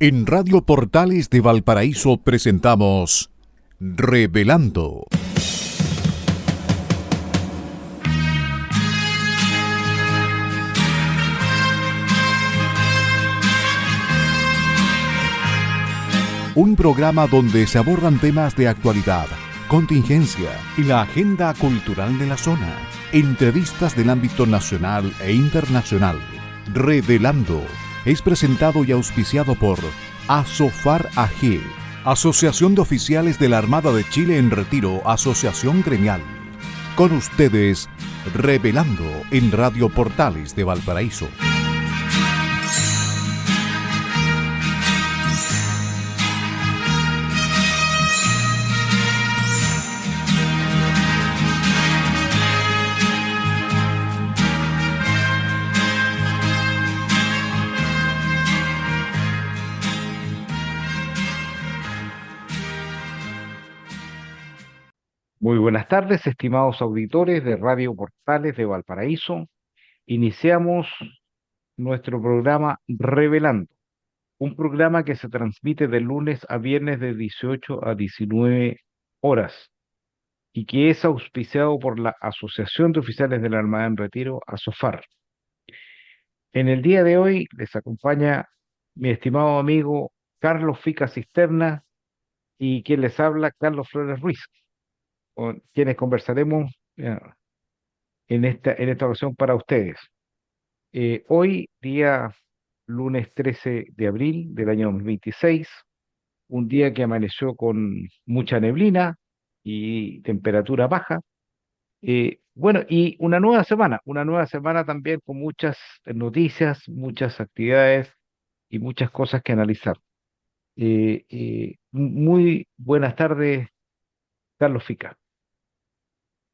En Radio Portales de Valparaíso presentamos Revelando. Un programa donde se abordan temas de actualidad, contingencia y la agenda cultural de la zona. Entrevistas del ámbito nacional e internacional. Revelando es presentado y auspiciado por Asofar AG, Asociación de Oficiales de la Armada de Chile en Retiro, Asociación Gremial. Con ustedes, Revelando en Radio Portales de Valparaíso. Muy buenas tardes, estimados auditores de Radio Portales de Valparaíso. Iniciamos nuestro programa Revelando, un programa que se transmite de lunes a viernes de 18 a 19 horas y que es auspiciado por la Asociación de Oficiales de la Armada en Retiro, ASOFAR. En el día de hoy les acompaña mi estimado amigo Carlos Fica Cisterna y quien les habla, Carlos Flores Ruiz, con quienes conversaremos en esta ocasión para ustedes. Hoy, día lunes 13 de abril del año 2026, un día que amaneció con mucha neblina y temperatura baja. Bueno, y una nueva semana también con muchas noticias, muchas actividades y muchas cosas que analizar. Muy buenas tardes, Carlos Fica.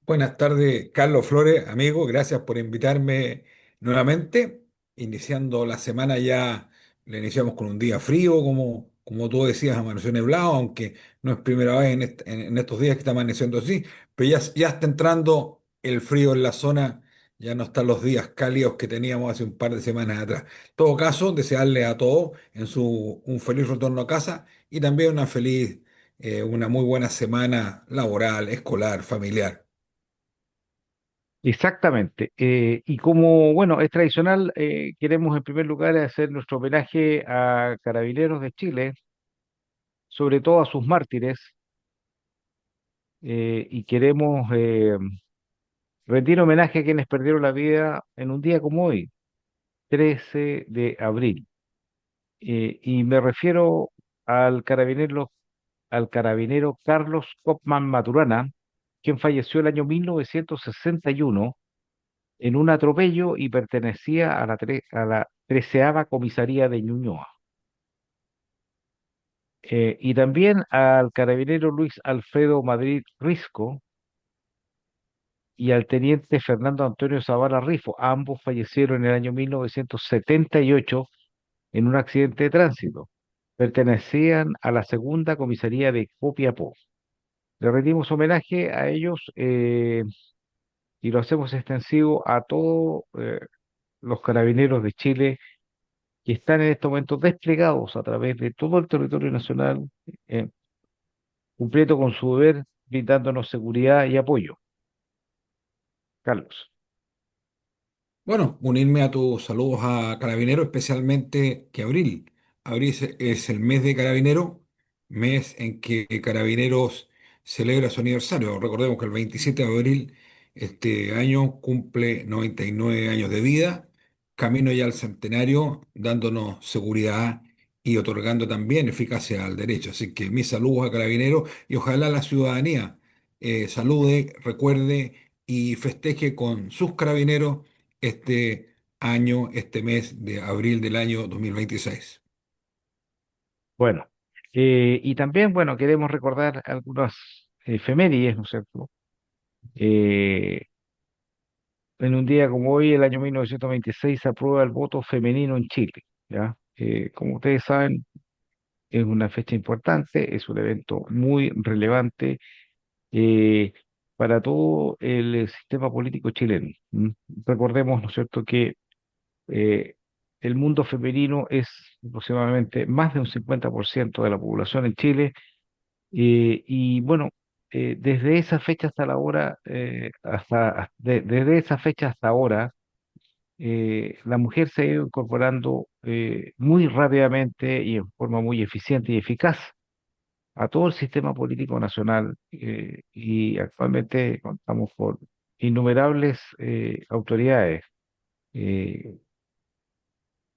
Buenas tardes, Carlos Flores, amigo. Gracias por invitarme nuevamente. Iniciando la semana ya, la iniciamos con un día frío, como tú decías, amaneció nublado, aunque no es primera vez en estos días que está amaneciendo así, pero ya está entrando el frío en la zona, ya no están los días cálidos que teníamos hace un par de semanas atrás. En todo caso, desearle a todos un feliz retorno a casa y también una muy buena semana laboral, escolar, familiar. Exactamente. Y como, bueno, es tradicional, queremos en primer lugar hacer nuestro homenaje a Carabineros de Chile, sobre todo a sus mártires, y queremos rendir homenaje a quienes perdieron la vida en un día como hoy, 13 de abril. Y me refiero al al carabinero Carlos Kopman Maturana, quien falleció el año 1961 en un atropello y pertenecía a la 13ª comisaría de Ñuñoa. Y también al carabinero Luis Alfredo Madrid Risco y al teniente Fernando Antonio Zavala Rifo. Ambos fallecieron en el año 1978 en un accidente de tránsito. Pertenecían a la segunda comisaría de Copiapó. Le rendimos homenaje a ellos, y lo hacemos extensivo a todos los carabineros de Chile que están en estos momentos desplegados a través de todo el territorio nacional, eh, cumpliendo con su deber, brindándonos seguridad y apoyo. Carlos. Bueno, unirme a tus saludos a Carabineros, especialmente que abril. Abril es el mes de Carabineros, mes en que Carabineros celebra su aniversario. Recordemos que el 27 de abril este año cumple 99 años de vida, camino ya al centenario, dándonos seguridad y otorgando también eficacia al derecho. Así que mis saludos a Carabineros y ojalá la ciudadanía salude, recuerde y festeje con sus carabineros este año, este mes de abril del año 2026. Bueno, y también, bueno, queremos recordar algunas efemérides, ¿no es cierto? Eh, en un día como hoy, el año 1926, se aprueba el voto femenino en Chile, ¿ya? Como ustedes saben, es una fecha importante, es un evento muy relevante eh, para todo el sistema político chileno. ¿M? Recordemos, ¿no es cierto?, que eh, el mundo femenino es aproximadamente más de un 50% de la población en Chile. Y bueno, desde esa fecha hasta la hora, desde esa fecha hasta ahora, la mujer se ha ido incorporando muy rápidamente y en forma muy eficiente y eficaz a todo el sistema político nacional, y actualmente contamos con innumerables autoridades eh,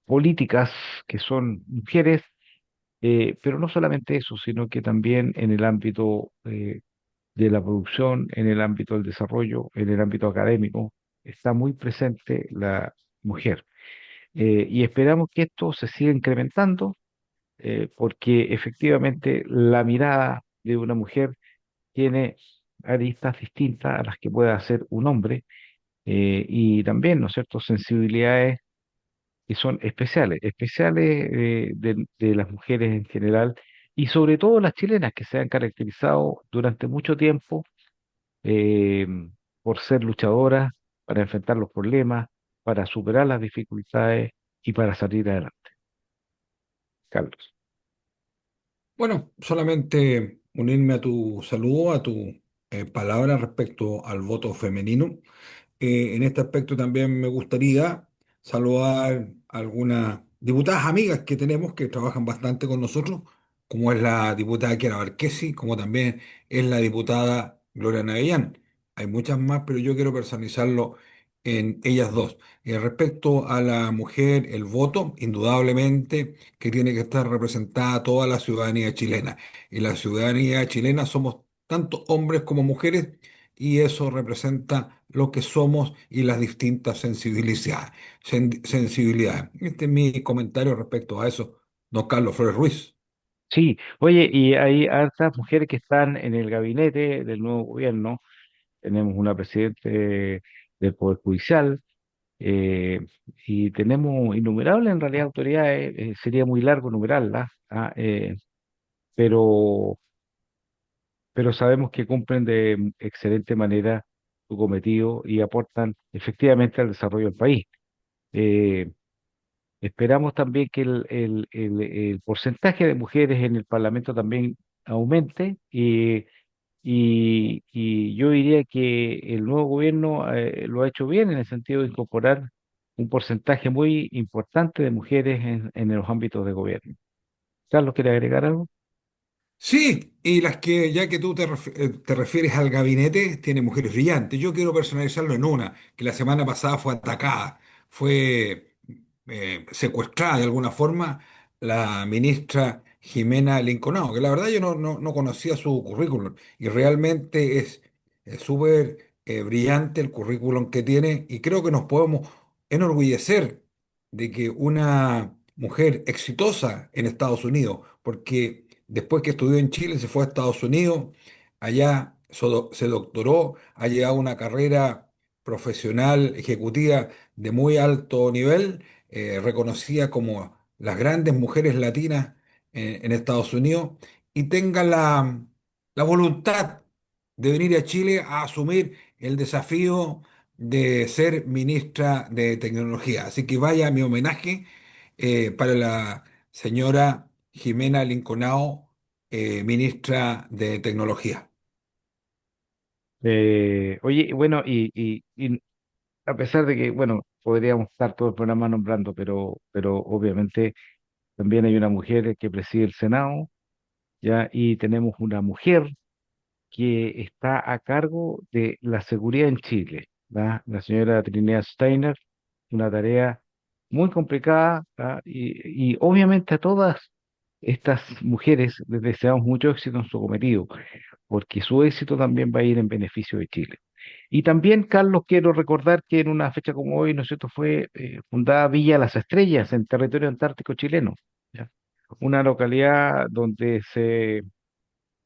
políticas que son mujeres, pero no solamente eso, sino que también en el ámbito de la producción, en el ámbito del desarrollo, en el ámbito académico, está muy presente la mujer. Y esperamos que esto se siga incrementando, porque efectivamente la mirada de una mujer tiene aristas distintas a las que puede hacer un hombre, y también, ¿no es cierto?, sensibilidades que son especiales, especiales de las mujeres en general, y sobre todo las chilenas que se han caracterizado durante mucho tiempo eh, por ser luchadoras, para enfrentar los problemas, para superar las dificultades y para salir adelante. Carlos. Bueno, solamente unirme a tu saludo, a tu palabra respecto al voto femenino. En este aspecto también me gustaría saludar a algunas diputadas amigas que tenemos que trabajan bastante con nosotros, como es la diputada Kiara Barquesi, como también es la diputada Gloria Navellán. Hay muchas más, pero yo quiero personalizarlo en ellas dos. Respecto a la mujer, el voto, indudablemente que tiene que estar representada toda la ciudadanía chilena. Y la ciudadanía chilena somos tanto hombres como mujeres y eso representa lo que somos y las distintas sensibilidades. Este es mi comentario respecto a eso, don Carlos Flores Ruiz. Sí, oye, y hay hartas mujeres que están en el gabinete del nuevo gobierno. Tenemos una presidente del Poder Judicial, eh, y tenemos innumerables en realidad autoridades, sería muy largo enumerarlas, pero, pero sabemos que cumplen de excelente manera su cometido y aportan efectivamente al desarrollo del país. Eh, Esperamos también que el porcentaje de mujeres en el Parlamento también aumente, y yo diría que el nuevo gobierno lo ha hecho bien en el sentido de incorporar un porcentaje muy importante de mujeres en los ámbitos de gobierno. Carlos, ¿quiere agregar algo? Sí, y las que, ya que tú te refieres al gabinete, tiene mujeres brillantes. Yo quiero personalizarlo en una, que la semana pasada fue atacada, fue secuestrada de alguna forma, la ministra Jimena Linconao, que la verdad yo no conocía su currículum, y realmente es súper brillante el currículum que tiene, y creo que nos podemos enorgullecer de que una mujer exitosa en Estados Unidos, porque después que estudió en Chile, se fue a Estados Unidos, allá se doctoró, ha llegado a una carrera profesional, ejecutiva de muy alto nivel, reconocida como las grandes mujeres latinas en Estados Unidos, y tenga la voluntad de venir a Chile a asumir el desafío de ser ministra de Tecnología. Así que vaya mi homenaje para la señora Jimena Linconao, ministra de Tecnología. Oye, bueno, y a pesar de que, bueno, podríamos estar todo el programa nombrando, pero obviamente también hay una mujer que preside el Senado, ¿ya? Y tenemos una mujer que está a cargo de la seguridad en Chile, ¿va? La señora Trinidad Steiner, una tarea muy complicada, ¿va? Y obviamente a todas estas mujeres les deseamos mucho éxito en su cometido, porque su éxito también va a ir en beneficio de Chile. Y también, Carlos, quiero recordar que en una fecha como hoy, ¿no es cierto?, fue fundada Villa Las Estrellas en territorio antártico chileno, ¿ya? Una localidad donde se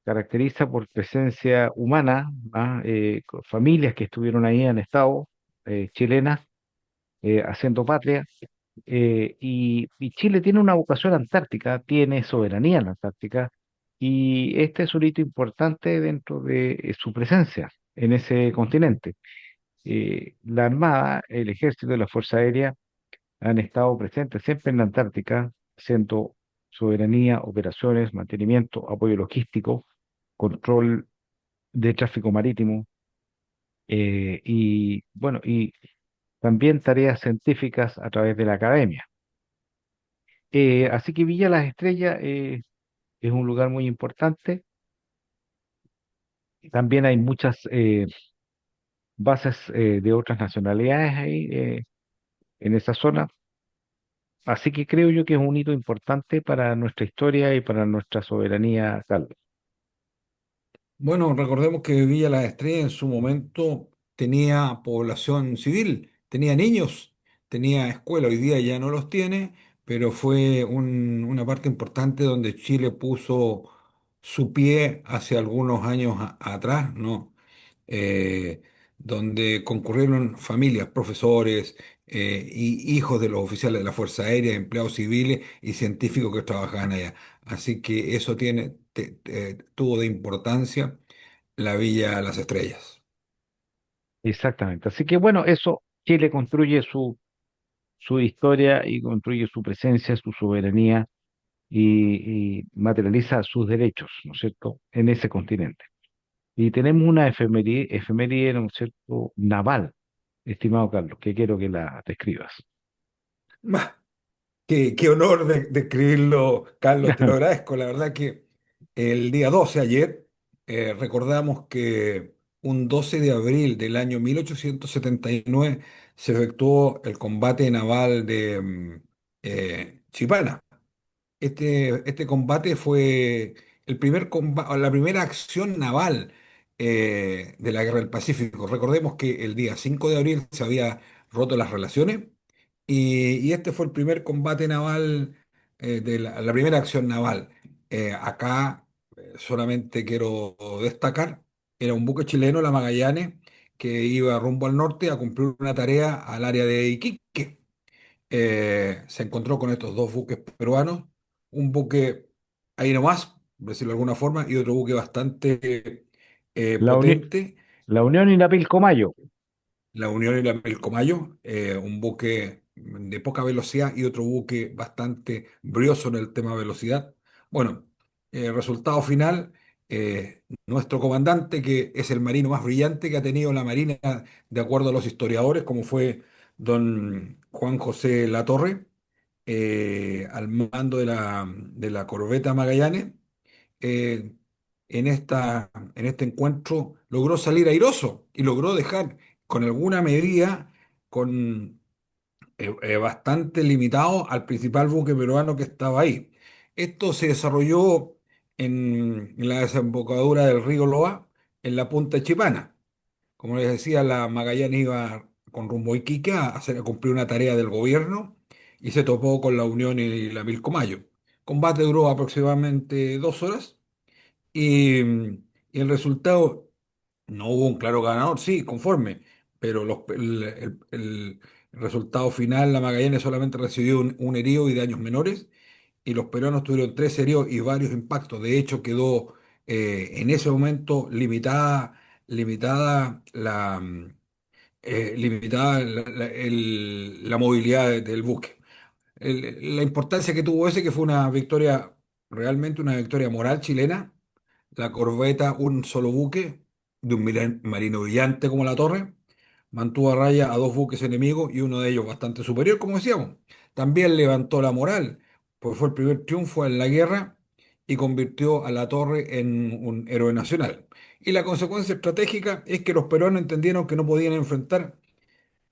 caracteriza por presencia humana, ¿ah? Con familias que estuvieron ahí, han estado chilenas, haciendo patria, y Chile tiene una vocación antártica, tiene soberanía en la Antártica, y este es un hito importante dentro de su presencia en ese continente. La Armada, el Ejército y la Fuerza Aérea han estado presentes siempre en la Antártica, siendo soberanía, operaciones, mantenimiento, apoyo logístico, control de tráfico marítimo, y bueno, y también tareas científicas a través de la academia. Así que Villa Las Estrellas es un lugar muy importante. También hay muchas bases de otras nacionalidades ahí en esa zona. Así que creo yo que es un hito importante para nuestra historia y para nuestra soberanía, Carlos. Bueno, recordemos que Villa Las Estrellas en su momento tenía población civil, tenía niños, tenía escuela, hoy día ya no los tiene, pero fue una parte importante donde Chile puso su pie hace algunos años atrás, ¿no? Eh, donde concurrieron familias, profesores y hijos de los oficiales de la Fuerza Aérea, empleados civiles y científicos que trabajaban allá. Así que eso tuvo de importancia la Villa Las Estrellas. Exactamente. Así que bueno, eso Chile construye su historia y construye su presencia, su soberanía y materializa sus derechos, ¿no es cierto?, en ese continente. Y tenemos una efeméride, ¿no es cierto?, naval, estimado Carlos, que quiero que la describas. Bah, qué honor de escribirlo, Carlos, te lo agradezco. La verdad que el día 12 ayer, recordamos que un 12 de abril del año 1879 se efectuó el combate naval de Chipana. Este combate fue la primera acción naval de la Guerra del Pacífico. Recordemos que el día 5 de abril se había roto las relaciones y este fue el primer combate naval, la primera acción naval. Acá solamente quiero destacar, era un buque chileno, la Magallanes, que iba rumbo al norte a cumplir una tarea al área de Iquique. Se encontró con estos dos buques peruanos, un buque ahí nomás, por decirlo de alguna forma, y otro buque bastante La, uni- potente, la Unión y la Pilcomayo. la Unión y la Pilcomayo, un buque de poca velocidad y otro buque bastante brioso en el tema de velocidad. Bueno, resultado final, nuestro comandante, que es el marino más brillante que ha tenido la Marina, de acuerdo a los historiadores, como fue don Juan José Latorre, al mando de la corbeta Magallanes, eh, en este encuentro logró salir airoso y logró dejar con alguna medida, con bastante limitado al principal buque peruano que estaba ahí. Esto se desarrolló en la desembocadura del río Loa, en la punta de Chipana. Como les decía, la Magallanes iba con rumbo a Iquique a cumplir una tarea del gobierno y se topó con la Unión y la Pilcomayo. El combate duró aproximadamente 2 horas y el resultado, no hubo un claro ganador, sí, conforme, pero el resultado final, la Magallanes solamente recibió un herido y daños menores, y los peruanos tuvieron 3 heridos y varios impactos. De hecho, quedó en ese momento limitada la movilidad del buque. La importancia que tuvo ese, que fue una victoria, realmente una victoria moral chilena, la corbeta, un solo buque de un marino brillante como la Torre, mantuvo a raya a dos buques enemigos y uno de ellos bastante superior, como decíamos. También levantó la moral, pues fue el primer triunfo en la guerra y convirtió a la Torre en un héroe nacional. Y la consecuencia estratégica es que los peruanos entendieron que no podían enfrentar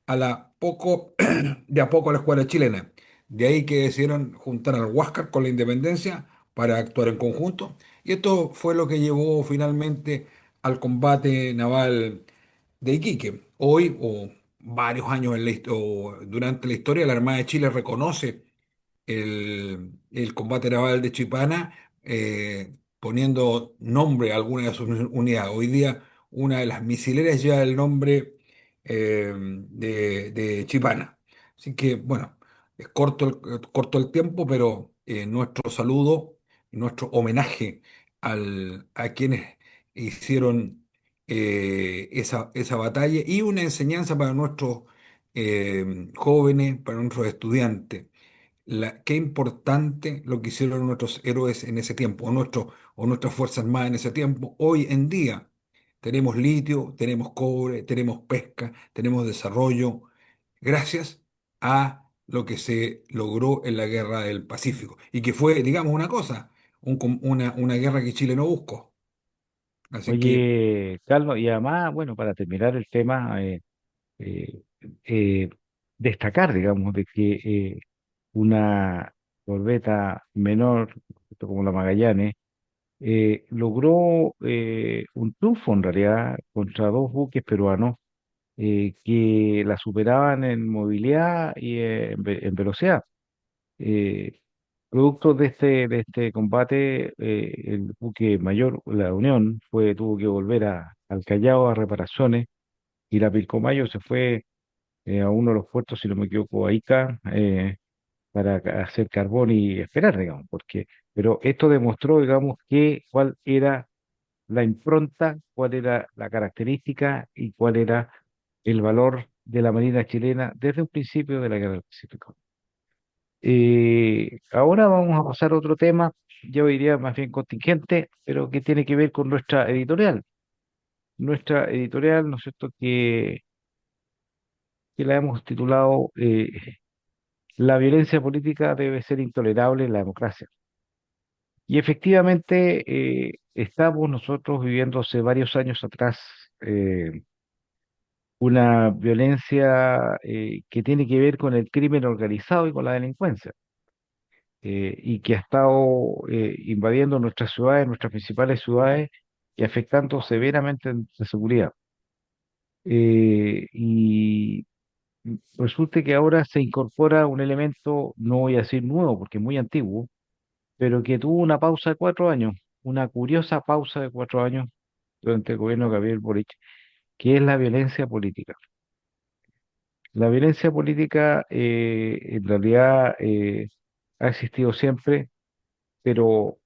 de a poco a la escuadra chilena. De ahí que decidieron juntar al Huáscar con la Independencia para actuar en conjunto. Y esto fue lo que llevó finalmente al combate naval de Iquique. Hoy, o varios años o durante la historia, la Armada de Chile reconoce el combate naval de Chipana, poniendo nombre a alguna de sus unidades. Hoy día una de las misileras lleva el nombre de Chipana. Así que, bueno, es corto el tiempo, pero nuestro saludo, nuestro homenaje a quienes hicieron esa batalla y una enseñanza para nuestros jóvenes, para nuestros estudiantes. qué importante lo que hicieron nuestros héroes en ese tiempo, o nuestras Fuerzas Armadas en ese tiempo. Hoy en día tenemos litio, tenemos cobre, tenemos pesca, tenemos desarrollo, gracias a lo que se logró en la Guerra del Pacífico, y que fue, digamos, una cosa, una guerra que Chile no buscó. Así que Oye, Carlos, y además, bueno, para terminar el tema, eh, eh, destacar, digamos, de que una corbeta menor, como la Magallanes, logró un triunfo en realidad contra dos buques peruanos que la superaban en movilidad y en velocidad. Eh, Producto de este combate, el buque mayor, la Unión, tuvo que volver al Callao a reparaciones y la Pilcomayo se fue a uno de los puertos, si no me equivoco, a Ica, hacer carbón y esperar, digamos, pero esto demostró, digamos, cuál era la impronta, cuál era la característica y cuál era el valor de la Marina chilena desde un principio de la Guerra del Pacífico. Ahora vamos a pasar a otro tema, yo diría más bien contingente, pero que tiene que ver con nuestra editorial. Nuestra editorial, ¿no es cierto?, que la hemos titulado La violencia política debe ser intolerable en la democracia. Y efectivamente estamos nosotros viviendo hace varios años atrás una violencia que tiene que ver con el crimen organizado y con la delincuencia, y que ha estado invadiendo nuestras ciudades, nuestras principales ciudades, y afectando severamente en la seguridad. Y resulta que ahora se incorpora un elemento, no voy a decir nuevo porque es muy antiguo, pero que tuvo una pausa de 4 años, una curiosa pausa de 4 años durante el gobierno de Gabriel Boric, que es la violencia política. La violencia política en realidad ha existido siempre, pero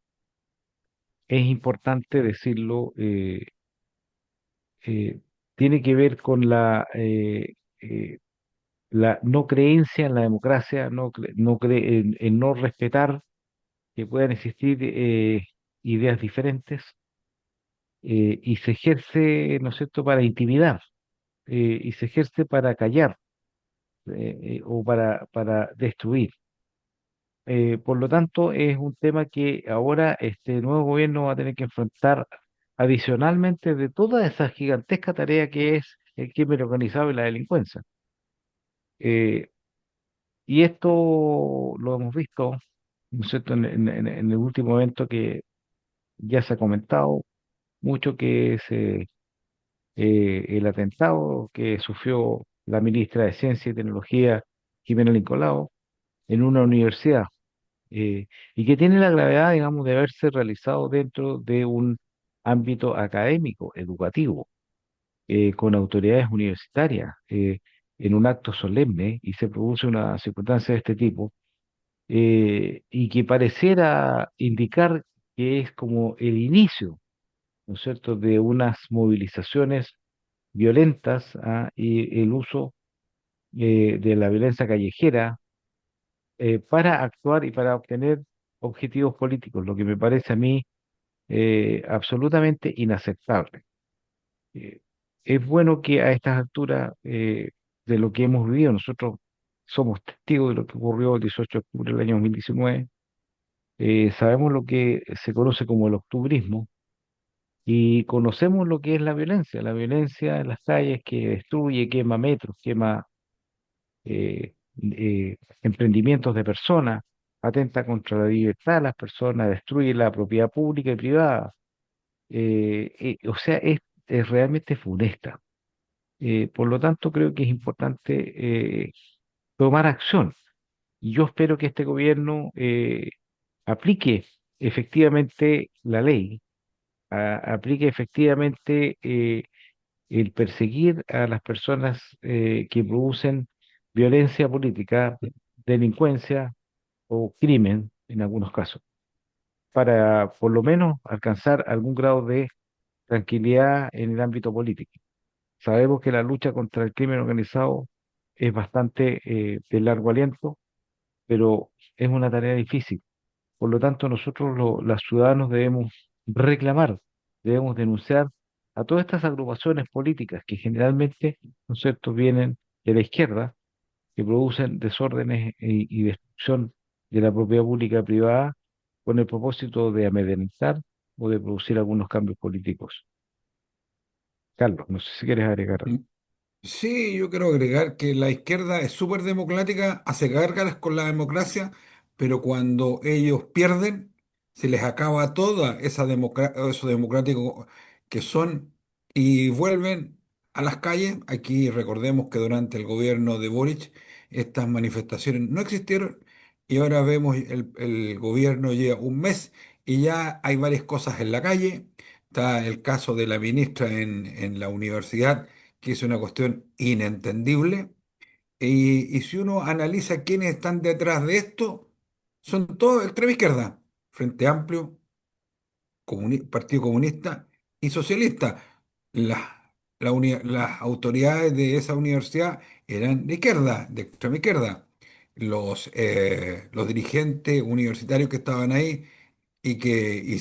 es importante decirlo, eh, tiene que ver con eh, la no creencia en la democracia, en no respetar que puedan existir ideas diferentes, y se ejerce, ¿no es cierto?, para intimidar, y se ejerce para callar, o para destruir. Por lo tanto, es un tema que ahora este nuevo gobierno va a tener que enfrentar adicionalmente de toda esa gigantesca tarea que es el crimen organizado y la delincuencia. Eh, y esto lo hemos visto, ¿no es cierto?, en el último evento que ya se ha comentado mucho, que es el atentado que sufrió la ministra de Ciencia y Tecnología, Jimena Lincolao, en una universidad, y que tiene la gravedad, digamos, de haberse realizado dentro de un ámbito académico, educativo, con autoridades universitarias, en un acto solemne, y se produce una circunstancia de este tipo, y que pareciera indicar que es como el inicio, ¿no es cierto?, de unas movilizaciones violentas, y el uso de la violencia callejera para actuar y para obtener objetivos políticos, lo que me parece a mí absolutamente inaceptable. Eh, es bueno que a estas alturas de lo que hemos vivido, nosotros somos testigos de lo que ocurrió el 18 de octubre del año 2019, sabemos lo que se conoce como el octubrismo y conocemos lo que es la violencia en las calles que destruye, quema metros, quema emprendimientos de personas, atenta contra la libertad de las personas, destruye la propiedad pública y privada. O sea, es realmente funesta. Por lo tanto, creo que es importante tomar acción. Y yo espero que este gobierno aplique efectivamente la ley, aplique efectivamente el perseguir a las personas que producen violencia política, delincuencia o crimen en algunos casos, para por lo menos alcanzar algún grado de tranquilidad en el ámbito político. Sabemos que la lucha contra el crimen organizado es bastante de largo aliento, pero es una tarea difícil. Por lo tanto, nosotros los ciudadanos debemos reclamar, debemos denunciar a todas estas agrupaciones políticas que generalmente, ¿no es cierto?, vienen de la izquierda, que producen desórdenes y destrucción de la propiedad pública y privada con el propósito de amedrentar o de producir algunos cambios políticos. Carlos, no sé si quieres agregar algo. Sí, yo quiero agregar que la izquierda es súper democrática, hace gárgaras con la democracia, pero cuando ellos pierden, se les acaba toda eso democrático que son y vuelven a las calles. Aquí recordemos que durante el gobierno de Boric estas manifestaciones no existieron y ahora vemos el gobierno lleva un mes y ya hay varias cosas en la calle. Está el caso de la ministra en la universidad que es una cuestión inentendible. Y si uno analiza quiénes están detrás de esto, son todos extrema izquierda, Frente Amplio, Partido Comunista y Socialista. Las, las autoridades de esa universidad eran de izquierda, de extrema izquierda. Los dirigentes universitarios que estaban ahí y que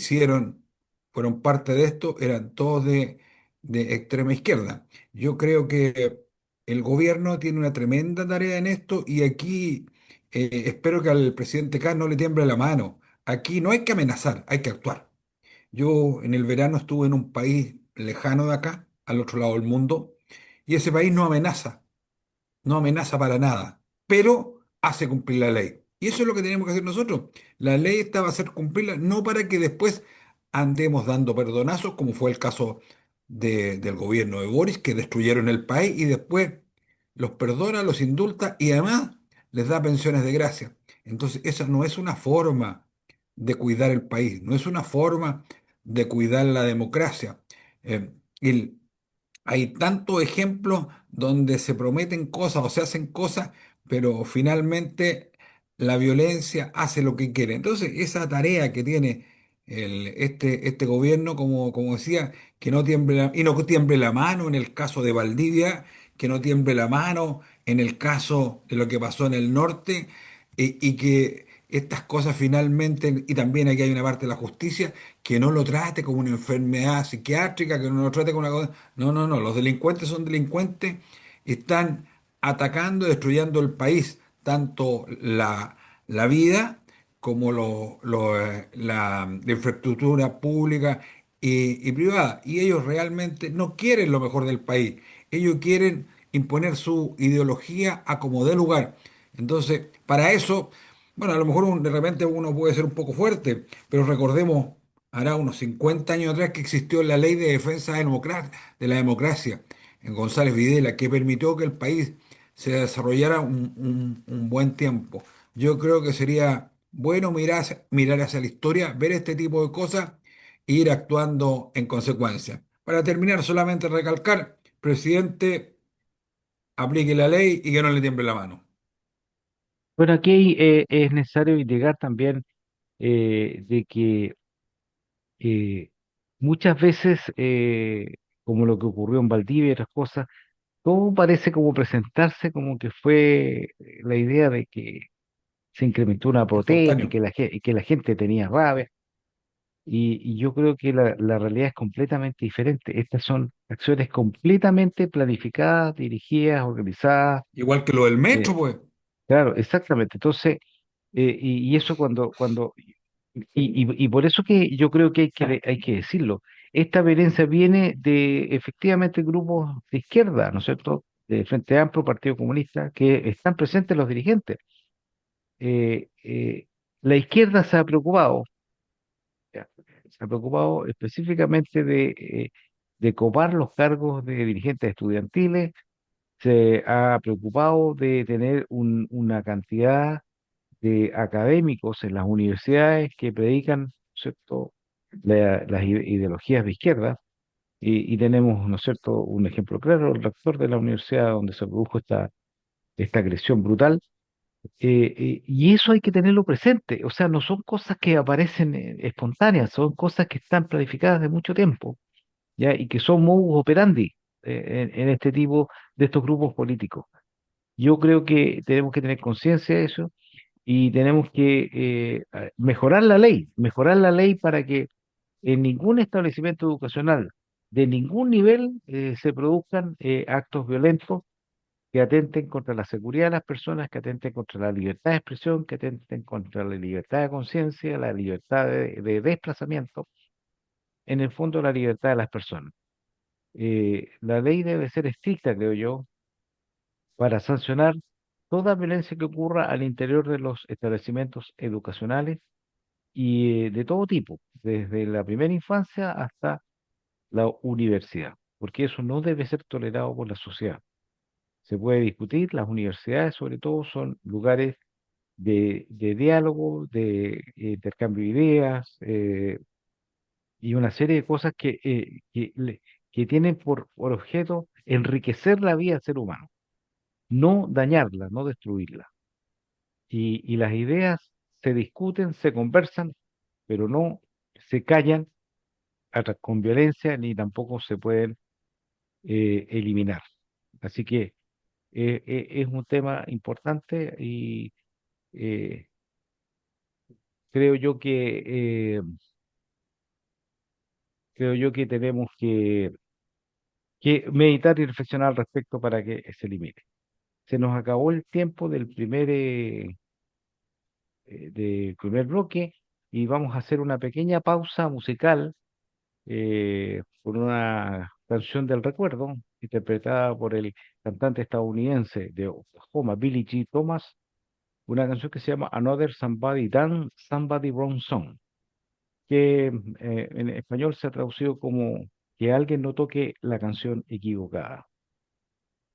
fueron parte de esto, eran todos de extrema izquierda. Yo creo que el gobierno tiene una tremenda tarea en esto y aquí espero que al presidente Khan no le tiemble la mano. Aquí no hay que amenazar, hay que actuar. Yo en el verano estuve en un país lejano de acá, al otro lado del mundo, y ese país no amenaza, no amenaza para nada, pero hace cumplir la ley. Y eso es lo que tenemos que hacer nosotros. La ley está va a hacer cumplirla, no para que después andemos dando perdonazos, como fue el caso del gobierno de Boris, que destruyeron el país y después los perdona, los indulta y además les da pensiones de gracia. Entonces, esa no es una forma de cuidar el país, no es una forma de cuidar la democracia. Eh, y hay tantos ejemplos donde se prometen cosas o se hacen cosas, pero finalmente la violencia hace lo que quiere. Entonces, esa tarea que tiene este gobierno, como decía, que no tiemble y no tiemble la mano en el caso de Valdivia, que no tiemble la mano en el caso de lo que pasó en el norte, y que estas cosas finalmente, y también aquí hay una parte de la justicia, que no lo trate como una enfermedad psiquiátrica, que no lo trate como una cosa. No, no, no, los delincuentes son delincuentes, están atacando, destruyendo el país, tanto la vida como la infraestructura pública y privada. Y ellos realmente no quieren lo mejor del país, ellos quieren imponer su ideología a como dé lugar. Entonces, para eso, bueno, a lo mejor de repente uno puede ser un poco fuerte, pero recordemos hará unos 50 años atrás que existió la Ley de Defensa de la Democracia en González Videla, que permitió que el país se desarrollara un buen tiempo. Yo creo que sería bueno mirar hacia la historia, ver este tipo de cosas e ir actuando en consecuencia. Para terminar, solamente recalcar, presidente, aplique la ley y que no le tiemble la mano. Bueno, aquí es necesario indicar también de que muchas veces, como lo que ocurrió en Valdivia y otras cosas, todo parece como presentarse como que fue la idea de que se incrementó una protesta Espontáneo. y que la gente tenía rabia. Y yo creo que la realidad es completamente diferente. Estas son acciones completamente planificadas, dirigidas, organizadas. Igual que lo del eh, metro, pues. claro, exactamente. Entonces, y eso y por eso que yo creo que hay que decirlo. Esta violencia viene de efectivamente grupos de izquierda, ¿no es cierto? De Frente Amplio, Partido Comunista, que están presentes los dirigentes. Eh, eh, la izquierda se ha preocupado, ya, se ha preocupado específicamente de copar los cargos de dirigentes estudiantiles, se ha preocupado de tener una cantidad de académicos en las universidades que predican, ¿cierto?, las ideologías de izquierda, y tenemos, ¿no es cierto?, un ejemplo claro, el rector de la universidad donde se produjo esta agresión brutal, y eso hay que tenerlo presente, o sea, no son cosas que aparecen espontáneas, son cosas que están planificadas de mucho tiempo, ¿ya? Y que son modus operandi en este tipo de estos grupos políticos. Yo creo que tenemos que tener conciencia de eso y tenemos que mejorar la ley para que en ningún establecimiento educacional de ningún nivel se produzcan actos violentos que atenten contra la seguridad de las personas, que atenten contra la libertad de expresión, que atenten contra la libertad de conciencia, la libertad de desplazamiento, en el fondo la libertad de las personas. La ley debe ser estricta, creo yo, para sancionar toda violencia que ocurra al interior de los establecimientos educacionales y de todo tipo, desde la primera infancia hasta la universidad, porque eso no debe ser tolerado por la sociedad. Se puede discutir, las universidades sobre todo son lugares de diálogo, de intercambio de ideas y una serie de cosas que tienen por objeto enriquecer la vida del ser humano, no dañarla, no destruirla. Y las ideas se discuten, se conversan, pero no se callan con violencia ni tampoco se pueden eliminar. Así que es un tema importante y eh, creo yo que tenemos que meditar y reflexionar al respecto para que se elimine. Se nos acabó el tiempo del primer bloque y vamos a hacer una pequeña pausa musical por una canción del recuerdo interpretada por el cantante estadounidense de Oklahoma, Billy G. Thomas, una canción que se llama Another Somebody Done, Somebody Wrong Song, que en español se ha traducido como que alguien no toque la canción equivocada.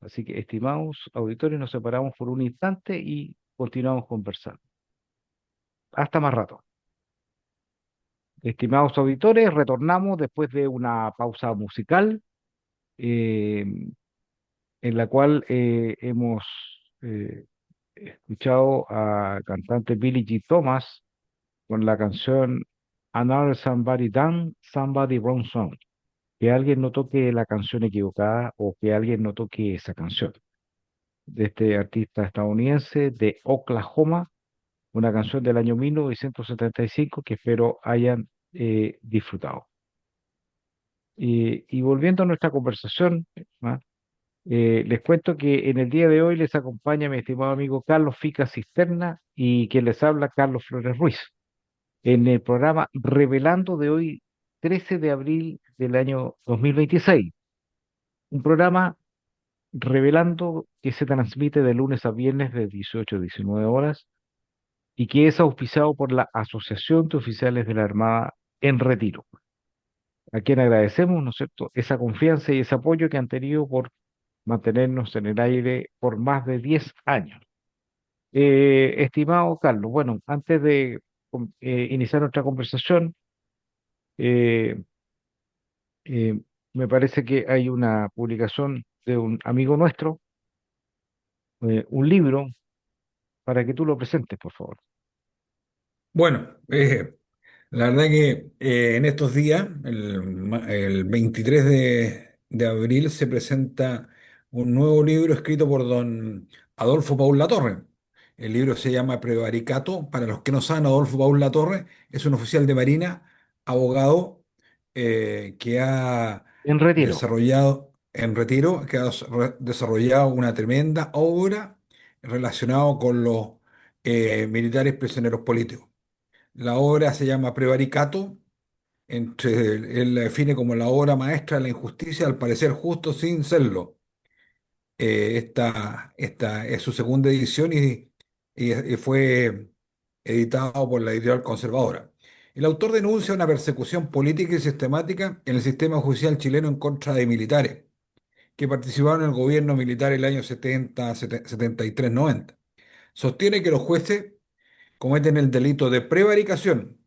Así que, estimados auditores, nos separamos por un instante y continuamos conversando. Hasta más rato. Estimados auditores, retornamos después de una pausa musical eh, en la cual hemos eh, escuchado a cantante Billy G. Thomas con la canción Another Somebody Done, Somebody Wrong Song. Que alguien no toque la canción equivocada o que alguien no toque esa canción. De este artista estadounidense de Oklahoma, una canción del año 1975 que espero hayan disfrutado. Y volviendo a nuestra conversación, ¿ah? Les cuento que en el día de hoy les acompaña mi estimado amigo Carlos Fica Cisterna y quien les habla Carlos Flores Ruiz en el programa Revelando de hoy, 13 de abril del año 2026. Un programa revelando que se transmite de lunes a viernes de 18 a 19 horas y que es auspiciado por la Asociación de Oficiales de la Armada en Retiro, a quien agradecemos, ¿no es cierto?, esa confianza y ese apoyo que han tenido por mantenernos en el aire por más de 10 años. Estimado Carlos, bueno, antes de iniciar nuestra conversación, eh, eh, me parece que hay una publicación de un amigo nuestro, un libro, para que tú lo presentes, por favor. Bueno, la verdad que en estos días, el 23 de abril, se presenta un nuevo libro escrito por don Adolfo Paul Latorre. El libro se llama Prevaricato. Para los que no saben, Adolfo Paul Latorre es un oficial de Marina, abogado, que ha En Retiro. desarrollado en retiro, que ha desarrollado una tremenda obra relacionada con los militares prisioneros políticos. La obra se llama Prevaricato, él la define como la obra maestra de la injusticia, al parecer justo sin serlo. Esta es su segunda edición y fue editado por la editorial conservadora. El autor denuncia una persecución política y sistemática en el sistema judicial chileno en contra de militares que participaron en el gobierno militar el año 70, 73, 90. Sostiene que los jueces cometen el delito de prevaricación.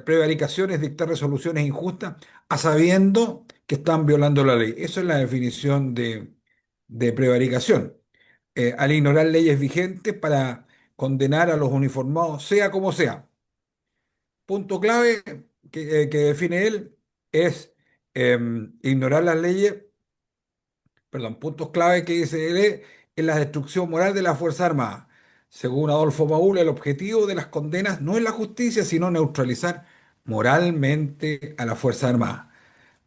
Prevaricación es dictar resoluciones injustas a sabiendo que están violando la ley. Eso es la definición de prevaricación. Al ignorar leyes vigentes para condenar a los uniformados, sea como sea. Punto clave que define él es ignorar las leyes, perdón, puntos clave que dice él es la destrucción moral de las Fuerzas Armadas. Según Adolfo Paul, el objetivo de las condenas no es la justicia, sino neutralizar moralmente a las Fuerzas Armadas.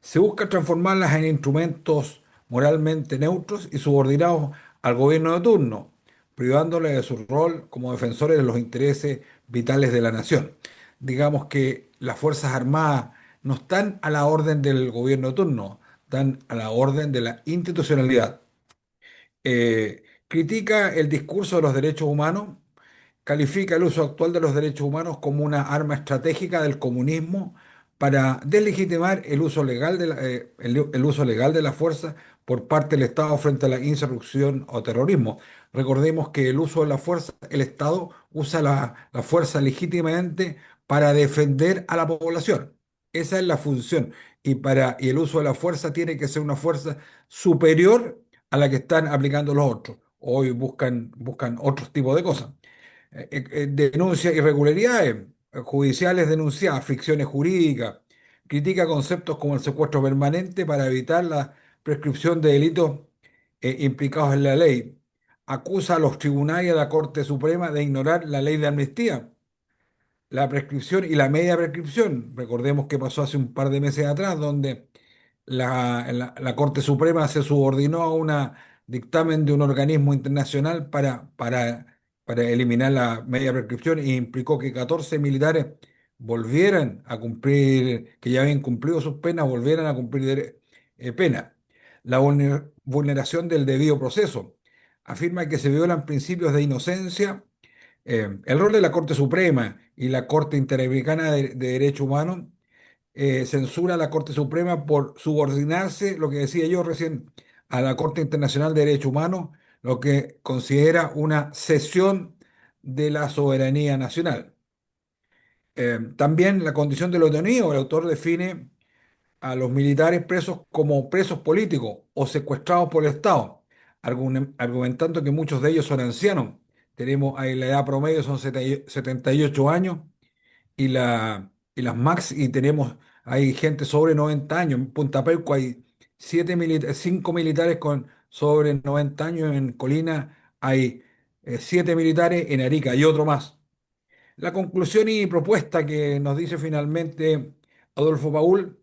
Se busca transformarlas en instrumentos moralmente neutros y subordinados al gobierno de turno, privándoles de su rol como defensores de los intereses vitales de la nación. Digamos que las Fuerzas Armadas no están a la orden del gobierno de turno, están a la orden de la institucionalidad. Critica el discurso de los derechos humanos, califica el uso actual de los derechos humanos como una arma estratégica del comunismo para deslegitimar el uso legal el uso legal de la fuerza por parte del Estado frente a la insurrección o terrorismo. Recordemos que el uso de la fuerza, el Estado usa la fuerza legítimamente para defender a la población. Esa es la función. Y el uso de la fuerza tiene que ser una fuerza superior a la que están aplicando los otros. Hoy buscan otros tipos de cosas. Denuncia irregularidades judiciales denunciadas, fricciones jurídicas, critica conceptos como el secuestro permanente para evitar la prescripción de delitos implicados en la ley. Acusa a los tribunales y a la Corte Suprema de ignorar la ley de amnistía, la prescripción y la media prescripción. Recordemos que pasó hace un par de meses atrás, donde la Corte Suprema se subordinó a un dictamen de un organismo internacional para eliminar la media prescripción e implicó que 14 militares volvieran a cumplir, que ya habían cumplido sus penas, volvieran a cumplir pena. La vulneración del debido proceso. Afirma que se violan principios de inocencia. El rol de la Corte Suprema y la Corte Interamericana de Derechos Humanos censura a la Corte Suprema por subordinarse, lo que decía yo recién, a la Corte Internacional de Derechos Humanos, lo que considera una cesión de la soberanía nacional. También la condición del detenido, el autor define a los militares presos como presos políticos o secuestrados por el Estado, argumentando que muchos de ellos son ancianos. Tenemos ahí la edad promedio son 78 años y tenemos, hay gente sobre 90 años. En Punta Peuco hay 5 militares con sobre 90 años. En Colina hay 7 militares, en Arica y otro más. La conclusión y propuesta que nos dice finalmente Adolfo Paul,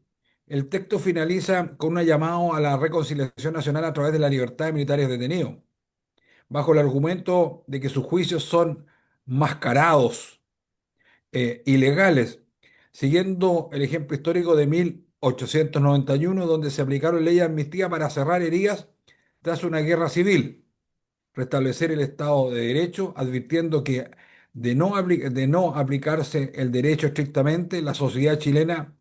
el texto finaliza con un llamado a la reconciliación nacional a través de la libertad de militares detenidos, bajo el argumento de que sus juicios son mascarados, ilegales, siguiendo el ejemplo histórico de 1891, donde se aplicaron leyes de amnistía para cerrar heridas tras una guerra civil, restablecer el Estado de Derecho, advirtiendo que de no aplicarse el derecho estrictamente, la sociedad chilena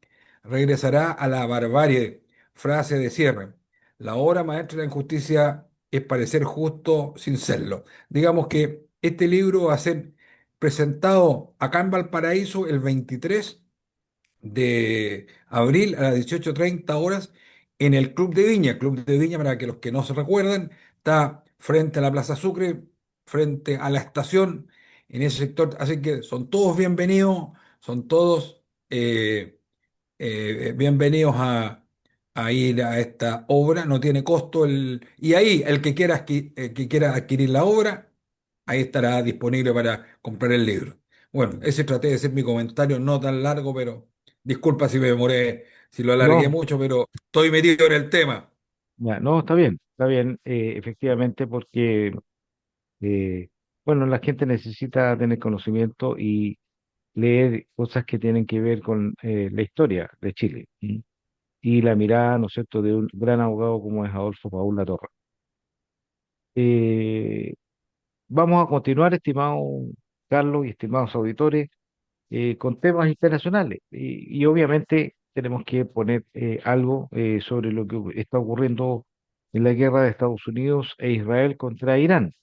regresará a la barbarie. Frase de cierre. La obra maestra de la injusticia es parecer justo sin serlo. Digamos que este libro va a ser presentado acá en Valparaíso el 23 de abril a las 18:30 en el Club de Viña. Club de Viña, para que los que no se recuerdan, está frente a la Plaza Sucre, frente a la estación, en ese sector. Así que son todos bienvenidos, son todos bienvenidos a ir a esta obra. No tiene costo. Y ahí, el que quiera adquirir la obra, ahí estará disponible para comprar el libro. Bueno, ese traté de hacer mi comentario, no tan largo, pero disculpa si me demoré, si lo alargué No, mucho, pero estoy metido en el tema. ya, no, está bien, efectivamente, porque, eh, bueno, la gente necesita tener conocimiento y leer cosas que tienen que ver con la historia de Chile. ¿Sí? Y la mirada, ¿no es cierto?, de un gran abogado como es Adolfo Paul Latorre. Eh, Vamos a continuar, estimado Carlos y estimados auditores, con temas internacionales. Y obviamente tenemos que poner algo sobre lo que está ocurriendo en la guerra de Estados Unidos e Israel contra Irán,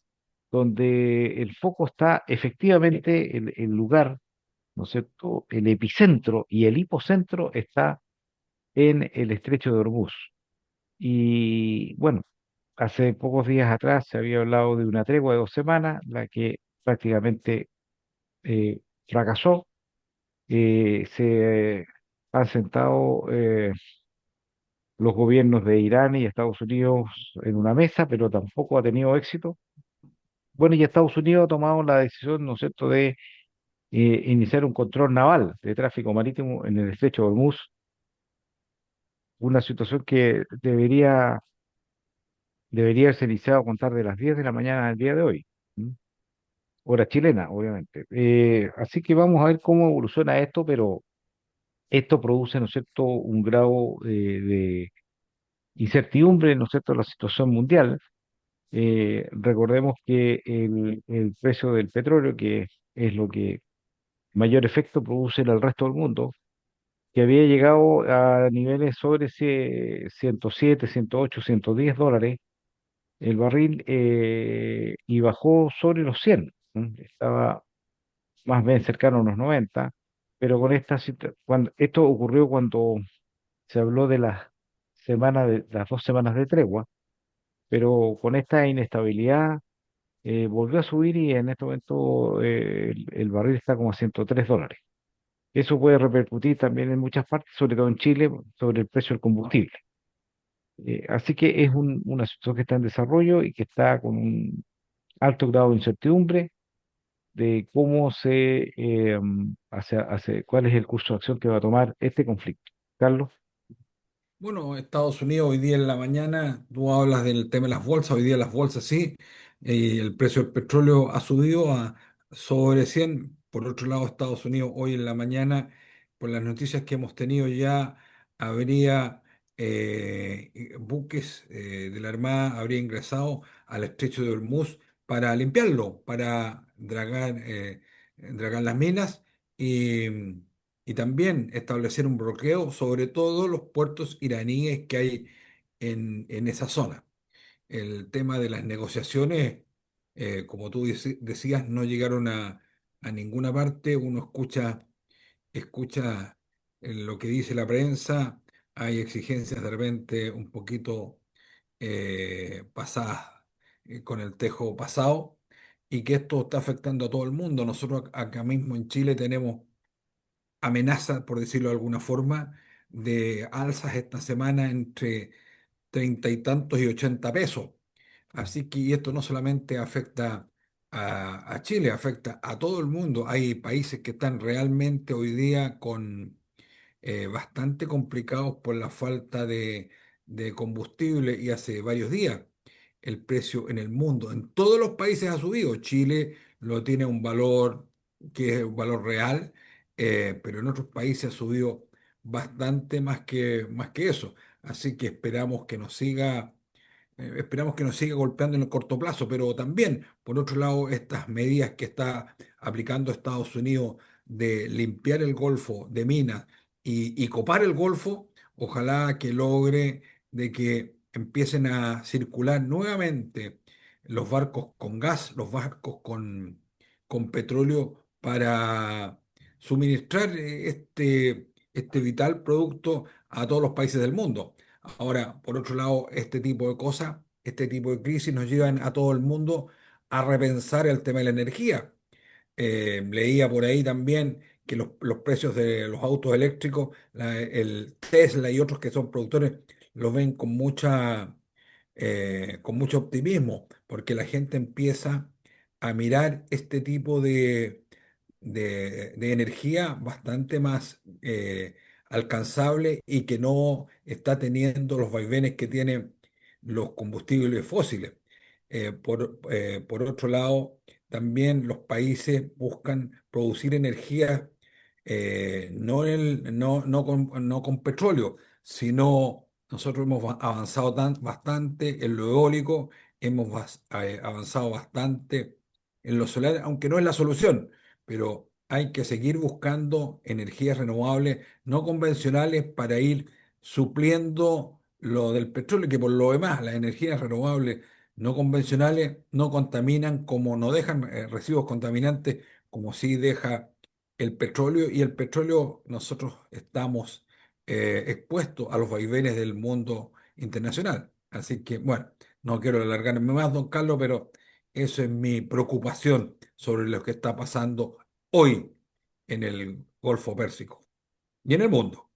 donde el foco está efectivamente, el lugar, ¿no es cierto?, el epicentro y el hipocentro está en el estrecho de Hormuz. Y bueno, hace pocos días atrás se había hablado de una tregua de 2 semanas, la que prácticamente fracasó. Se han sentado los gobiernos de Irán y Estados Unidos en una mesa, pero tampoco ha tenido éxito. bueno, y Estados Unidos ha tomado la decisión, ¿no es cierto?, de iniciar un control naval de tráfico marítimo en el estrecho de Hormuz, una situación que debería haberse iniciado a contar de las 10 de la mañana del día de hoy. ¿Mm? Hora chilena, obviamente. Así que vamos a ver cómo evoluciona esto, pero esto produce, ¿no es cierto?, un grado de incertidumbre, ¿no es cierto?, en la situación mundial. Recordemos que el precio del petróleo, que es lo que mayor efecto produce en el resto del mundo, que había llegado a niveles sobre 107, 108, $110 el barril, y bajó sobre los 100. Estaba más bien cercano a unos 90, pero cuando esto ocurrió cuando se habló de las 2 semanas de tregua, pero con esta inestabilidad volvió a subir y en este momento el barril está como a $103. Eso puede repercutir también en muchas partes, sobre todo en Chile, sobre el precio del combustible. Así que es una situación que está en desarrollo y que está con un alto grado de incertidumbre de cómo cuál es el curso de acción que va a tomar este conflicto. Carlos. Bueno, Estados Unidos hoy día en la mañana, tú hablas del tema de las bolsas, hoy día las bolsas sí, el precio del petróleo ha subido a sobre 100. Por otro lado, Estados Unidos hoy en la mañana, por las noticias que hemos tenido ya, habría buques de la Armada, habría ingresado al estrecho de Hormuz para limpiarlo, para dragar las minas y y también establecer un bloqueo sobre todos los puertos iraníes que hay en esa zona. El tema de las negociaciones, como tú decías, no llegaron a ninguna parte. Uno escucha lo que dice la prensa, hay exigencias de repente un poquito pasadas, con el tejo pasado, y que esto está afectando a todo el mundo. Nosotros acá mismo en Chile tenemos amenaza, por decirlo de alguna forma, de alzas esta semana entre 30 y tantos y 80 pesos. Así que y esto no solamente afecta a Chile, afecta a todo el mundo. Hay países que están realmente hoy día con bastante complicados por la falta de combustible y hace varios días el precio en el mundo, en todos los países ha subido. Chile lo tiene un valor que es un valor real, pero en otros países ha subido bastante más que eso. Así que esperamos que nos siga golpeando en el corto plazo, pero también, por otro lado, estas medidas que está aplicando Estados Unidos de limpiar el Golfo de minas y copar el Golfo, ojalá que logre de que empiecen a circular nuevamente los barcos con gas, los barcos con petróleo para suministrar este vital producto a todos los países del mundo. Ahora, por otro lado, este tipo de cosas, este tipo de crisis nos llevan a todo el mundo a repensar el tema de la energía. Leía por ahí también que los precios de los autos eléctricos, el Tesla y otros que son productores, los ven con mucho optimismo, porque la gente empieza a mirar este tipo de energía bastante más alcanzable y que no está teniendo los vaivenes que tienen los combustibles fósiles. Por otro lado, también los países buscan producir energía no con petróleo, sino nosotros hemos avanzado bastante en lo eólico, avanzado bastante en lo solar, aunque no es la solución, pero hay que seguir buscando energías renovables no convencionales para ir supliendo lo del petróleo, que por lo demás las energías renovables no convencionales no contaminan como no dejan residuos contaminantes como sí deja el petróleo, y el petróleo nosotros estamos expuestos a los vaivenes del mundo internacional. Así que bueno, no quiero alargarme más, don Carlos, pero eso es mi preocupación sobre lo que está pasando hoy en el Golfo Pérsico y en el mundo.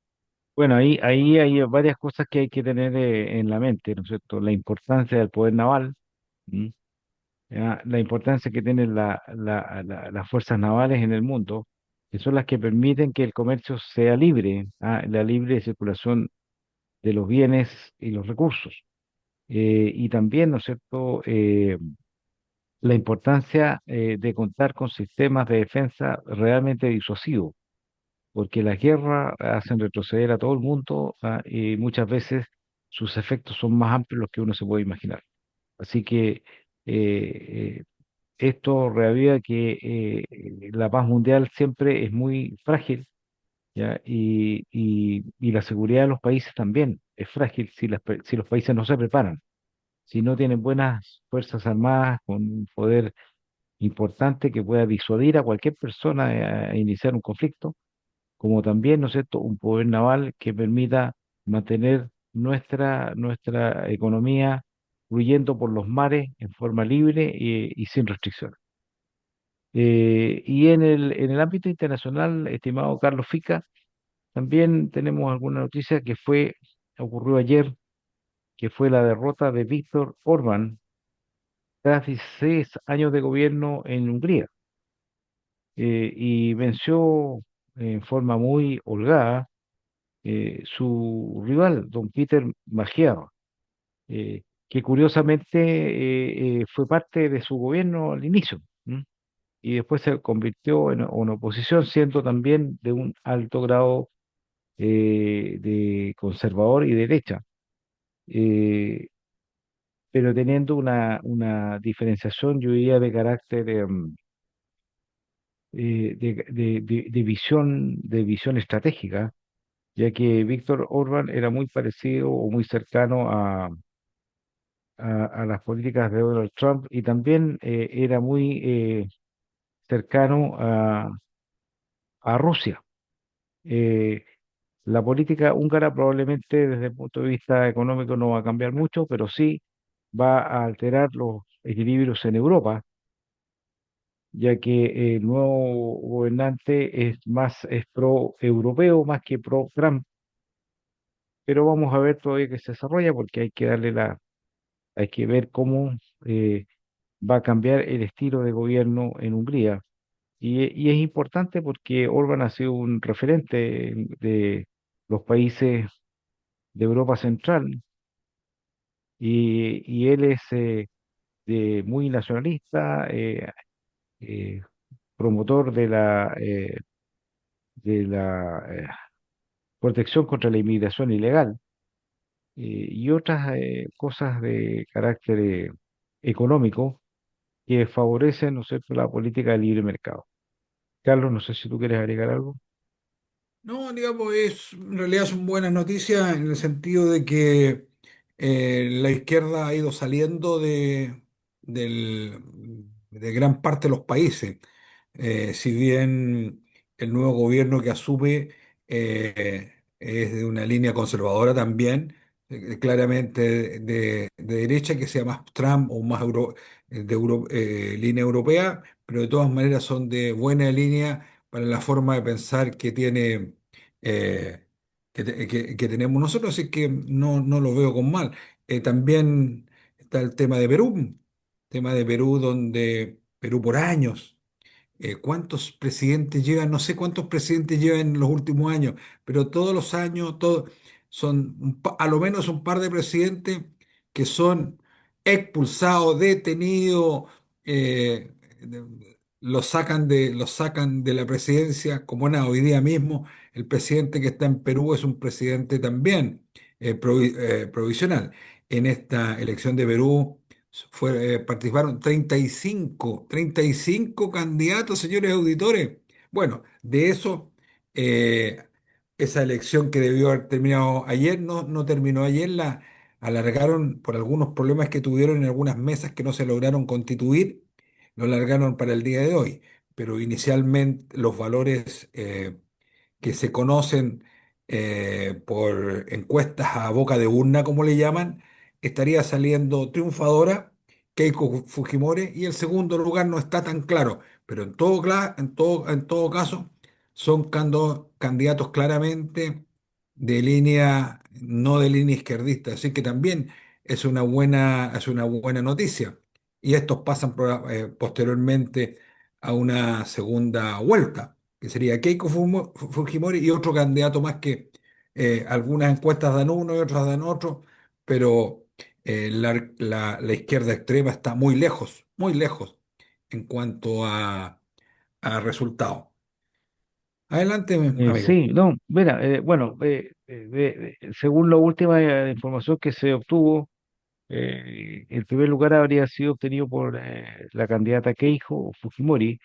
Bueno, ahí hay varias cosas que hay que tener en la mente, ¿no es cierto? La importancia del poder naval. ¿Mm? ¿ya? La importancia que tienen las fuerzas navales en el mundo, que son las que permiten que el comercio sea libre, ¿ah? La libre circulación de los bienes y los recursos. Y también, ¿no es cierto?, la importancia de contar con sistemas de defensa realmente disuasivos, porque las guerras hacen retroceder a todo el mundo, ¿ah? Y muchas veces sus efectos son más amplios de los que uno se puede imaginar. Así que esto reaviva que la paz mundial siempre es muy frágil, ¿ya? Y la seguridad de los países también es frágil si los países no se preparan, si no tienen buenas fuerzas armadas con un poder importante que pueda disuadir a cualquier persona a iniciar un conflicto, como también, ¿no es cierto?, un poder naval que permita mantener nuestra economía fluyendo por los mares en forma libre y sin restricciones. Y en el ámbito internacional, estimado Carlos Fica, también tenemos alguna noticia ocurrió ayer, que fue la derrota de Víctor Orbán tras 16 años de gobierno en Hungría, y venció en forma muy holgada su rival, don Peter Magyar, que curiosamente fue parte de su gobierno al inicio. ¿M? Y después se convirtió en una oposición, siendo también de un alto grado de conservador y derecha, eh, pero teniendo una diferenciación, yo diría, de carácter de visión estratégica, ya que Víctor Orbán era muy parecido o muy cercano a las políticas de Donald Trump y también era muy cercano a Rusia. Eh, La política húngara probablemente desde el punto de vista económico no va a cambiar mucho, pero sí va a alterar los equilibrios en Europa, ya que el nuevo gobernante es pro-europeo más que pro-Trump, pero vamos a ver todavía que se desarrolla porque hay que ver cómo eh, va a cambiar el estilo de gobierno en Hungría. Y es importante porque Orbán ha sido un referente de los países de Europa Central y él es muy nacionalista, eh, promotor de la protección contra la inmigración ilegal y otras cosas de carácter económico que favorecen, ¿no es cierto?, la política de libre mercado. Carlos, no sé si tú quieres agregar algo. No, digamos, en realidad son buenas noticias en el sentido de que la izquierda ha ido saliendo de gran parte de los países. Si bien el nuevo gobierno que asume es de una línea conservadora también, claramente de derecha, que sea más Trump o más línea europea, pero de todas maneras son de buena línea para la forma de pensar que tiene que tenemos nosotros, así que no lo veo con mal. También está el tema de Perú, donde Perú por años. ¿Cuántos presidentes llevan? No sé cuántos presidentes llevan en los últimos años, pero todos los años, son a lo menos un par de presidentes que son expulsados, detenidos, los sacan de la presidencia, como nada, hoy día mismo el presidente que está en Perú es un presidente también provisional. En esta elección de Perú participaron 35 candidatos, señores auditores. Bueno, de eso, eh, esa elección que debió haber terminado ayer, no terminó ayer, la alargaron por algunos problemas que tuvieron en algunas mesas que no se lograron constituir, lo alargaron para el día de hoy. Pero inicialmente los valores que se conocen por encuestas a boca de urna, como le llaman, estaría saliendo triunfadora Keiko Fujimori y el segundo lugar no está tan claro, pero en todo caso son candidatos claramente de línea, no de línea izquierdista, así que también es una buena noticia. y estos pasan posteriormente a una segunda vuelta, que sería Keiko Fujimori y otro candidato más que algunas encuestas dan uno y otras dan otro, pero la izquierda extrema está muy lejos en cuanto a resultados. Adelante, amigo. Sí, no, mira, bueno, según la última información que se obtuvo, el primer lugar habría sido obtenido por la candidata Keiko Fujimori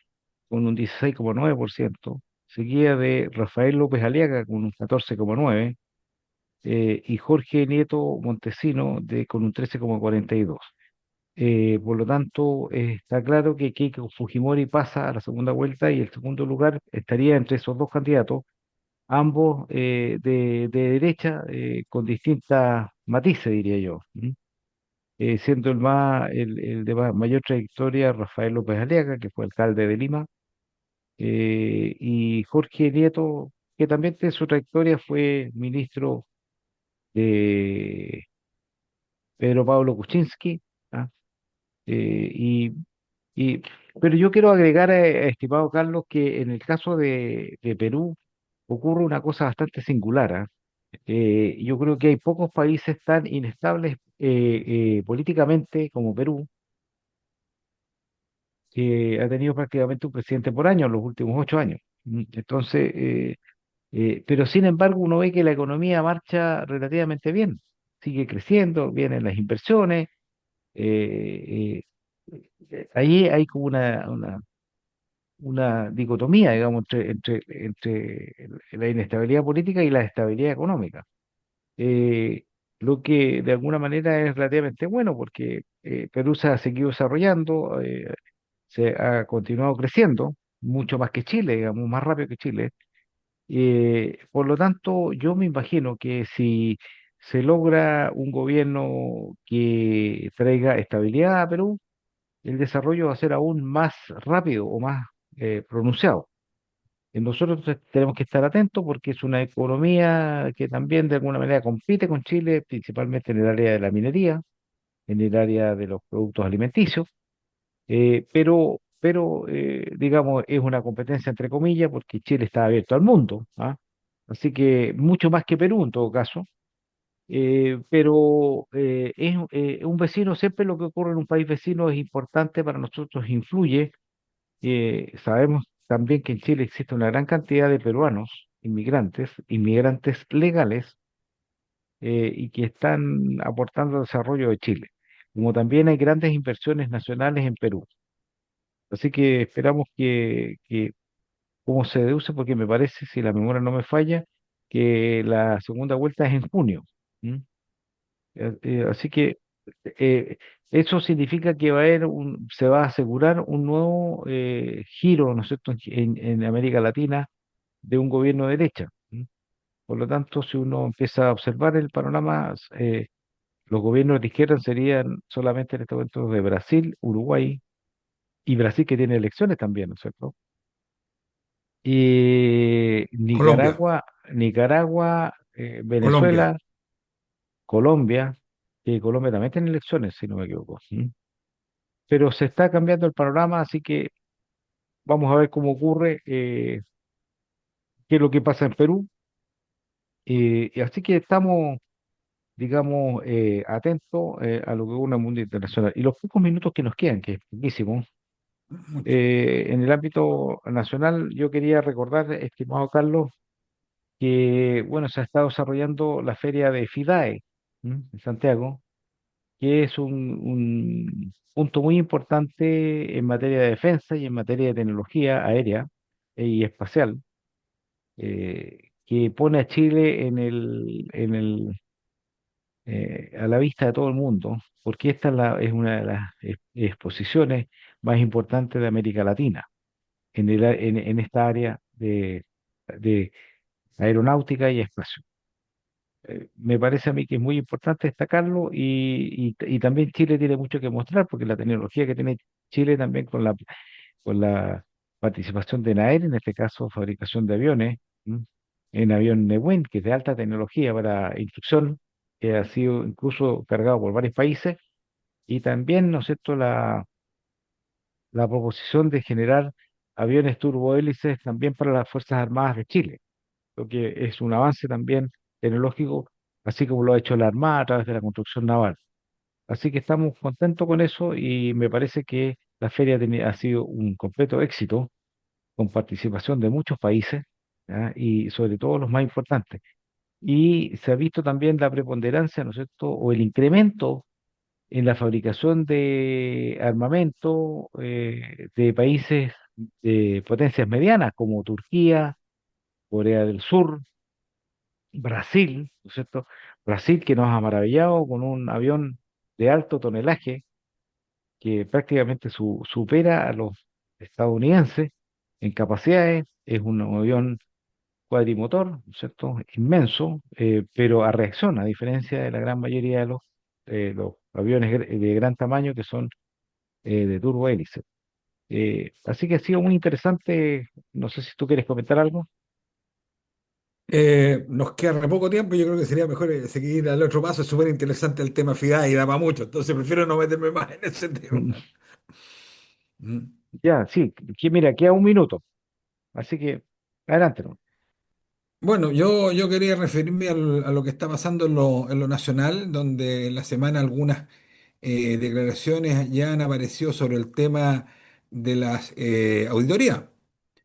con un 16,9%, seguida de Rafael López Aliaga con un 14,9%, y Jorge Nieto Montesino con un 13,42%. Por lo tanto, está claro que Keiko Fujimori pasa a la segunda vuelta y el segundo lugar estaría entre esos dos candidatos, ambos de derecha, con distintas matices, diría yo. Siendo el de mayor trayectoria Rafael López Aliaga, que fue alcalde de Lima, y Jorge Nieto, que también de su trayectoria fue ministro de Pedro Pablo Kuczynski. ¿Ah? Eh, y, y, pero yo quiero agregar, estimado Carlos, que en el caso de Perú ocurre una cosa bastante singular. ¿Ah? Yo creo que hay pocos países tan inestables políticamente como Perú, que ha tenido prácticamente un presidente por año en los últimos 8 años. Entonces, pero sin embargo uno ve que la economía marcha relativamente bien, sigue creciendo, vienen las inversiones. eh, Ahí hay como una dicotomía, digamos, entre la inestabilidad política y la estabilidad económica. eh, lo que de alguna manera es relativamente bueno porque Perú se ha seguido desarrollando, se ha continuado creciendo, mucho más que Chile, digamos, más rápido que Chile. Por lo tanto, yo me imagino que si se logra un gobierno que traiga estabilidad a Perú, el desarrollo va a ser aún más rápido o más pronunciado. Nosotros tenemos que estar atentos porque es una economía que también de alguna manera compite con Chile, principalmente en el área de la minería, en el área de los productos alimenticios, pero digamos, es una competencia entre comillas porque Chile está abierto al mundo. ¿Ah? Así que mucho más que Perú en todo caso. Pero es un vecino, siempre lo que ocurre en un país vecino es importante para nosotros, influye. Sabemos también que en Chile existe una gran cantidad de peruanos, inmigrantes legales, y que están aportando al desarrollo de Chile, como también hay grandes inversiones nacionales en Perú. Así que esperamos como se deduce, porque me parece, si la memoria no me falla, que la segunda vuelta es en junio. ¿M? Así que eh, eso significa que se va a asegurar un nuevo giro, ¿no es cierto?, en América Latina de un gobierno de derecha. ¿M? Por lo tanto, si uno empieza a observar el panorama, los gobiernos de izquierda serían solamente en este momento de Brasil, Uruguay y Brasil, que tiene elecciones también, ¿no es cierto? Y Colombia, Nicaragua, Colombia. Venezuela, Colombia, que Colombia también tiene elecciones, si no me equivoco. Pero se está cambiando el panorama, así que vamos a ver cómo ocurre, qué es lo que pasa en Perú. Y así que estamos, digamos, atentos a lo que ocurre en el mundo internacional. Y los pocos minutos que nos quedan, que es poquísimo, Mucho. en el ámbito nacional, yo quería recordar, estimado Carlos, que, bueno, se ha estado desarrollando la feria de FIDAE, en Santiago, que es un punto muy importante en materia de defensa y en materia de tecnología aérea y espacial, que pone a Chile a la vista de todo el mundo, porque esta es una de las exposiciones más importantes de América Latina en esta área de aeronáutica y espacio. Me parece a mí que es muy importante destacarlo y también Chile tiene mucho que mostrar porque la tecnología que tiene Chile también con la participación de Naer, en este caso fabricación de aviones, ¿m? En avión Newin, que es de alta tecnología para instrucción, que ha sido incluso cargado por varios países, y también, ¿no es cierto?, la proposición de generar aviones turbohélices también para las Fuerzas Armadas de Chile, lo que es un avance también tecnológico, así como lo ha hecho la Armada a través de la construcción naval. Así que estamos contentos con eso y me parece que la feria ha sido un completo éxito con participación de muchos países, ¿ya? Y sobre todo los más importantes. Y se ha visto también la preponderancia, ¿no es cierto?, o el incremento en la fabricación de armamento de países de potencias medianas como Turquía, Corea del Sur, Brasil, ¿no es cierto? Brasil que nos ha maravillado con un avión de alto tonelaje que prácticamente supera a los estadounidenses en capacidades, es un avión cuadrimotor, ¿no es cierto? Inmenso, pero a reacción, a diferencia de la gran mayoría de los aviones de gran tamaño que son de turbohélice. Así que ha sido muy interesante. No sé si tú quieres comentar algo. Nos queda re poco tiempo y yo creo que sería mejor seguir al otro paso. Es súper interesante el tema FIDA y da para mucho, entonces prefiero no meterme más en ese tema. Mm, Mm. Ya, sí, que mira, queda un minuto, así que adelante, ¿no? Bueno, yo quería referirme a lo que está pasando en lo nacional, donde en la semana algunas declaraciones ya han aparecido sobre el tema de las auditorías.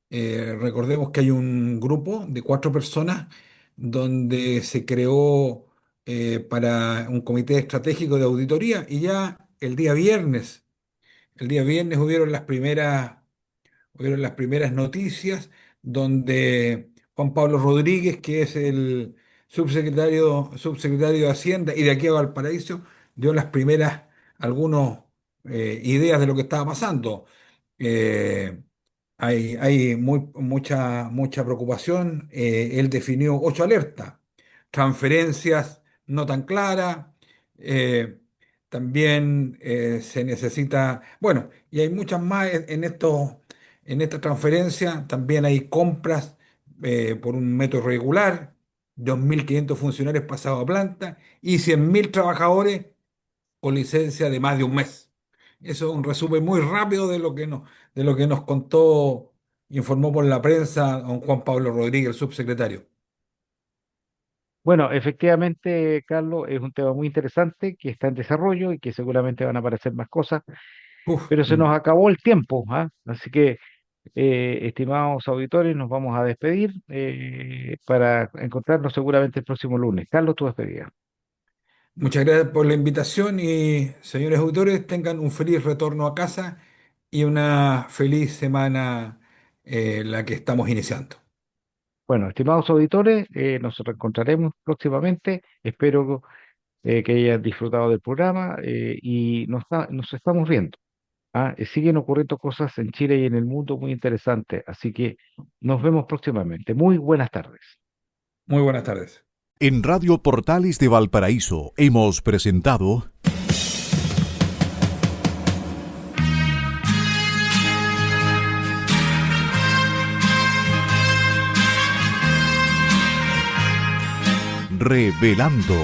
Recordemos que hay un grupo de 4 personas donde se creó para un comité estratégico de auditoría y ya el día viernes hubieron las primeras noticias donde Juan Pablo Rodríguez, que es el subsecretario de Hacienda y de aquí a Valparaíso, dio las primeras, algunas ideas de lo que estaba pasando. Eh, hay mucha preocupación. Él definió 8 alertas, transferencias no tan claras. eh, También se necesita, bueno, y hay muchas más en esta transferencia. También hay compras por un método regular, 2.500 funcionarios pasados a planta y 100.000 trabajadores con licencia de más de un mes. Eso es un resumen muy rápido de lo que nos contó, informó por la prensa don Juan Pablo Rodríguez, el subsecretario. Bueno, efectivamente, Carlos, es un tema muy interesante que está en desarrollo y que seguramente van a aparecer más cosas, Uf, pero se nos acabó el tiempo, ¿ah? Así que, estimados auditores, nos vamos a despedir para encontrarnos seguramente el próximo lunes. Carlos, tu despedida. muchas gracias por la invitación y, señores auditores, tengan un feliz retorno a casa y una feliz semana la que estamos iniciando. Bueno, estimados auditores, nos reencontraremos próximamente. Espero que hayan disfrutado del programa y nos estamos viendo. ¿Ah? Siguen ocurriendo cosas en Chile y en el mundo muy interesantes, así que nos vemos próximamente. Muy buenas tardes. Muy buenas tardes. En Radio Portales de Valparaíso hemos presentado Revelando,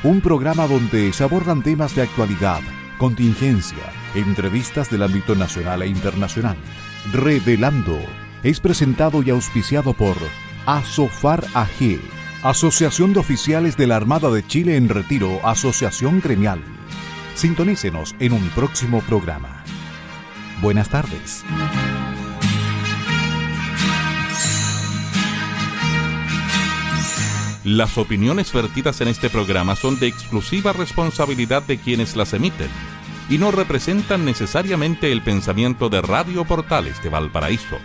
un programa donde se abordan temas de actualidad, contingencia, entrevistas del ámbito nacional e internacional. Revelando es presentado y auspiciado por Asofar AG, Asociación de Oficiales de la Armada de Chile en Retiro, Asociación Gremial. Sintonícenos en un próximo programa. Buenas tardes. Las opiniones vertidas en este programa son de exclusiva responsabilidad de quienes las emiten y no representan necesariamente el pensamiento de Radio Portales de Valparaíso.